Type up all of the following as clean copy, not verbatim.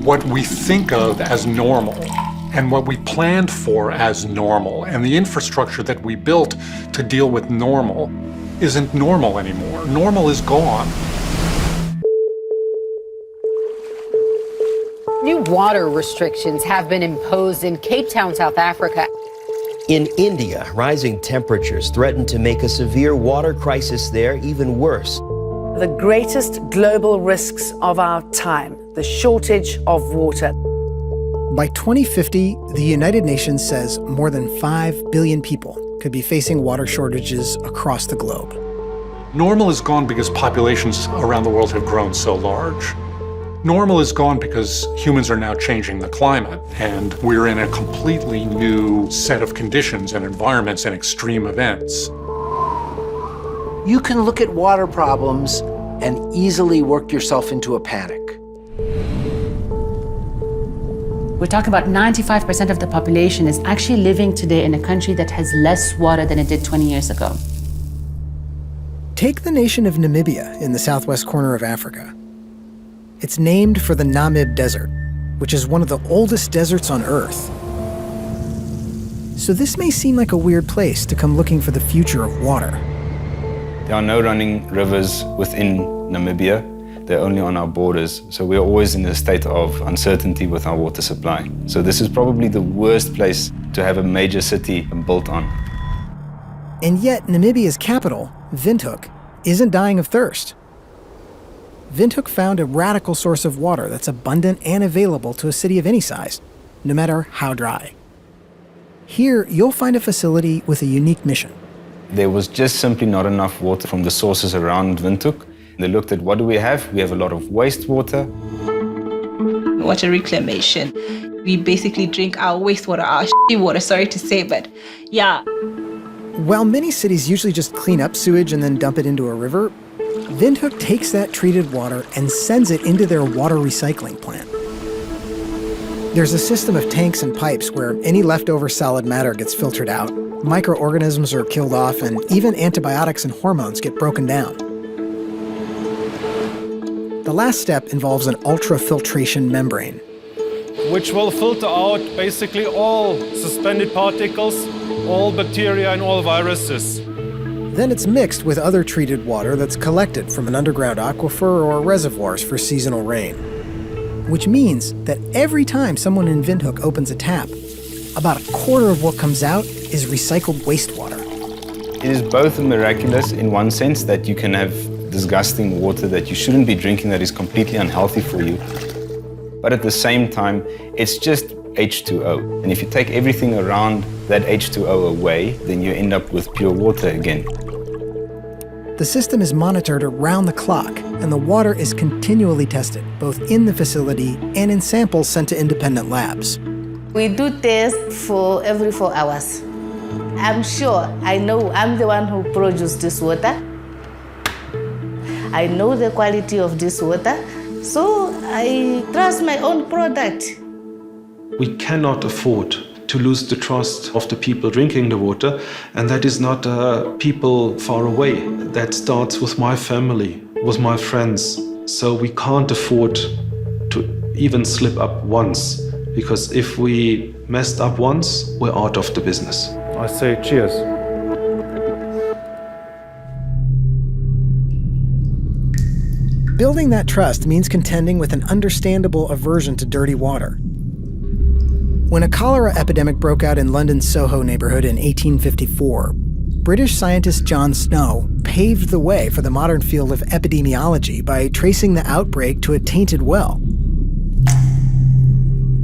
what we think of as normal and what we planned for as normal and the infrastructure that we built to deal with normal isn't normal anymore. Normal is gone. New water restrictions have been imposed in Cape Town, South Africa. In India, rising temperatures threaten to make a severe water crisis there even worse. The greatest global risks of our time, the shortage of water. By 2050, the United Nations says more than 5 billion people could be facing water shortages across the globe. Normal is gone because populations around the world have grown so large. Normal is gone because humans are now changing the climate, and we're in a completely new set of conditions and environments and extreme events. You can look at water problems and easily work yourself into a panic. We're talking about 95% of the population is actually living today in a country that has less water than it did 20 years ago. Take the nation of Namibia in the southwest corner of Africa. It's named for the Namib Desert, which is one of the oldest deserts on Earth. So this may seem like a weird place to come looking for the future of water. There are no running rivers within Namibia. They're only on our borders, so we're always in a state of uncertainty with our water supply. So this is probably the worst place to have a major city built on. And yet, Namibia's capital, Windhoek, isn't dying of thirst. Windhoek found a radical source of water that's abundant and available to a city of any size, no matter how dry. Here, you'll find a facility with a unique mission. There was just simply not enough water from the sources around Windhoek. They looked at what do we have? We have a lot of wastewater. Water reclamation. We basically drink our wastewater, our shitty water, sorry to say, but yeah. While many cities usually just clean up sewage and then dump it into a river, Windhoek takes that treated water and sends it into their water recycling plant. There's a system of tanks and pipes where any leftover solid matter gets filtered out, microorganisms are killed off, and even antibiotics and hormones get broken down. The last step involves an ultrafiltration membrane, which will filter out basically all suspended particles, all bacteria and all viruses. Then it's mixed with other treated water that's collected from an underground aquifer or reservoirs for seasonal rain. Which means that every time someone in Windhoek opens a tap, about a quarter of what comes out is recycled wastewater. It is both miraculous in one sense that you can have disgusting water that you shouldn't be drinking that is completely unhealthy for you. But at the same time, it's just H2O. And if you take everything around that H2O away, then you end up with pure water again. The system is monitored around the clock, and the water is continually tested, both in the facility and in samples sent to independent labs. We do tests for every 4 hours. I'm sure, I know I'm the one who produced this water. I know the quality of this water, so I trust my own product. We cannot afford to lose the trust of the people drinking the water, and that is not people far away. That starts with my family, with my friends. So we can't afford to even slip up once, because if we messed up once, we're out of the business. I say cheers. Building that trust means contending with an understandable aversion to dirty water. When a cholera epidemic broke out in London's Soho neighborhood in 1854, British scientist John Snow paved the way for the modern field of epidemiology by tracing the outbreak to a tainted well.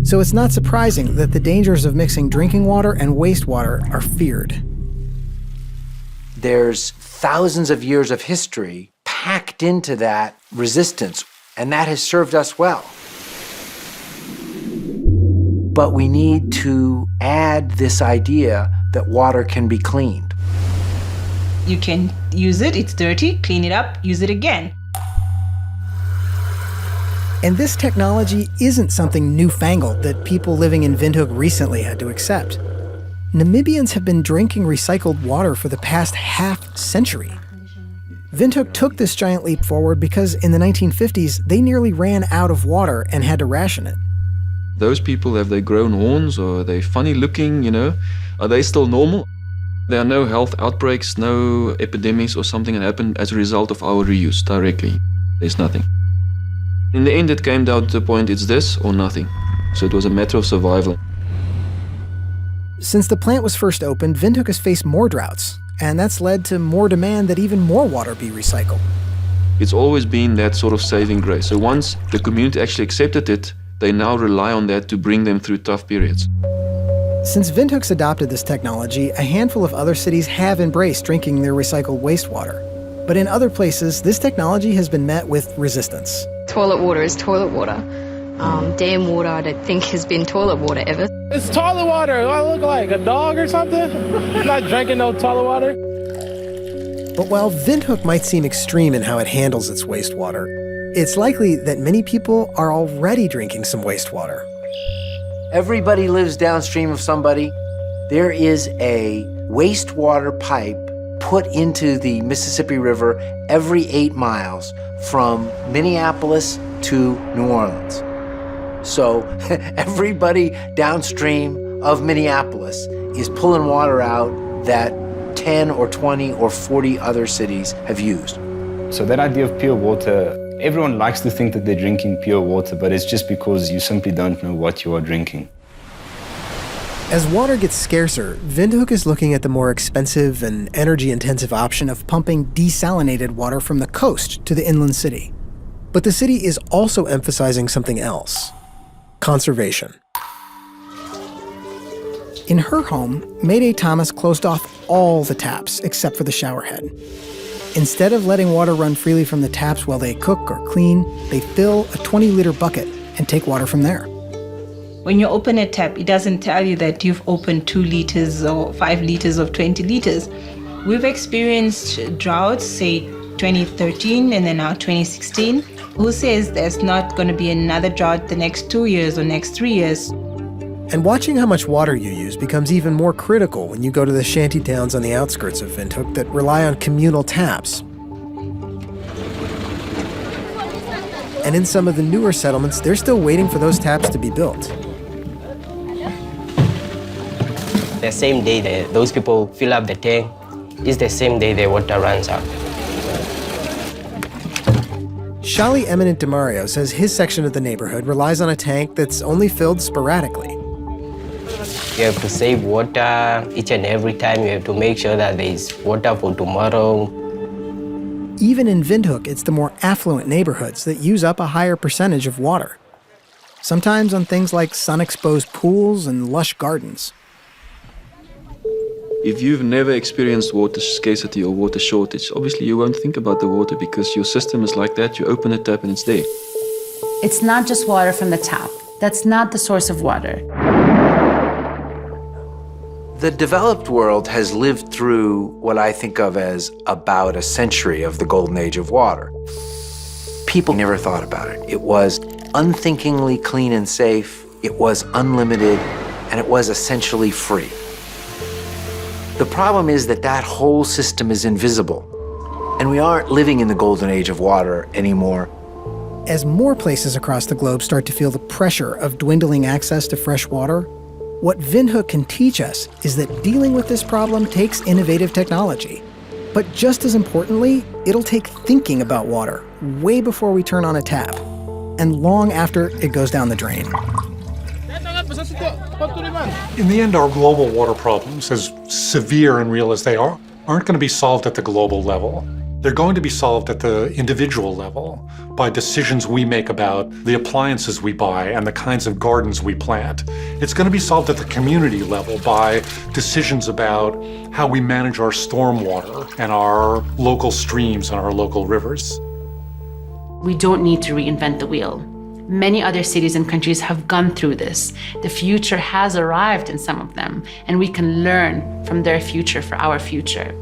So it's not surprising that the dangers of mixing drinking water and wastewater are feared. There's thousands of years of history packed into that resistance, and that has served us well. But we need to add this idea that water can be cleaned. You can use it, it's dirty, clean it up, use it again. And this technology isn't something newfangled that people living in Windhoek recently had to accept. Namibians have been drinking recycled water for the past half-century. Windhoek took this giant leap forward because in the 1950s, they nearly ran out of water and had to ration it. Those people, have they grown horns or are they funny looking, you know? Are they still normal? There are no health outbreaks, no epidemics or something that happened as a result of our reuse directly. There's nothing. In the end, it came down to the point, it's this or nothing. So it was a matter of survival. Since the plant was first opened, Windhoek has faced more droughts, and that's led to more demand that even more water be recycled. It's always been that sort of saving grace. So once the community actually accepted it, they now rely on that to bring them through tough periods. Since Windhoek's adopted this technology, a handful of other cities have embraced drinking their recycled wastewater. But in other places, this technology has been met with resistance. Toilet water is toilet water. Dam water, I don't think, has been toilet water ever. It's toilet water. Do I look like a dog or something? I'm not drinking no toilet water. But while Windhoek might seem extreme in how it handles its wastewater, it's likely that many people are already drinking some wastewater. Everybody lives downstream of somebody. There is a wastewater pipe put into the Mississippi River every 8 miles from Minneapolis to New Orleans. So everybody downstream of Minneapolis is pulling water out that 10 or 20 or 40 other cities have used. So that idea of pure water, everyone likes to think that they're drinking pure water, but it's just because you simply don't know what you are drinking. As water gets scarcer, Windhoek is looking at the more expensive and energy-intensive option of pumping desalinated water from the coast to the inland city. But the city is also emphasizing something else: conservation. In her home, Mayday Thomas closed off all the taps except for the shower head. Instead of letting water run freely from the taps while they cook or clean, they fill a 20-liter bucket and take water from there. When you open a tap, it doesn't tell you that you've opened 2 liters or 5 liters or 20 liters. We've experienced droughts, say 2013 and then now 2016. Who says there's not going to be another drought the next 2 years or next 3 years? And watching how much water you use becomes even more critical when you go to the shanty towns on the outskirts of Windhoek that rely on communal taps. And in some of the newer settlements, they're still waiting for those taps to be built. The same day that those people fill up the tank is the same day the water runs out. Shali Eminent DeMario says his section of the neighborhood relies on a tank that's only filled sporadically. You have to save water each and every time. You have to make sure that there is water for tomorrow. Even in Windhoek, it's the more affluent neighborhoods that use up a higher percentage of water. Sometimes on things like sun-exposed pools and lush gardens. If you've never experienced water scarcity or water shortage, obviously you won't think about the water because your system is like that. You open the tap and it's there. It's not just water from the tap. That's not the source of water. The developed world has lived through what I think of as about a century of the golden age of water. People never thought about it. It was unthinkingly clean and safe, it was unlimited, and it was essentially free. The problem is that that whole system is invisible, and we aren't living in the golden age of water anymore. As more places across the globe start to feel the pressure of dwindling access to fresh water, what Windhoek can teach us is that dealing with this problem takes innovative technology. But just as importantly, it'll take thinking about water way before we turn on a tap, and long after it goes down the drain. In the end, our global water problems, as severe and real as they are, aren't going to be solved at the global level. They're going to be solved at the individual level by decisions we make about the appliances we buy and the kinds of gardens we plant. It's going to be solved at the community level by decisions about how we manage our stormwater and our local streams and our local rivers. We don't need to reinvent the wheel. Many other cities and countries have gone through this. The future has arrived in some of them, and we can learn from their future for our future.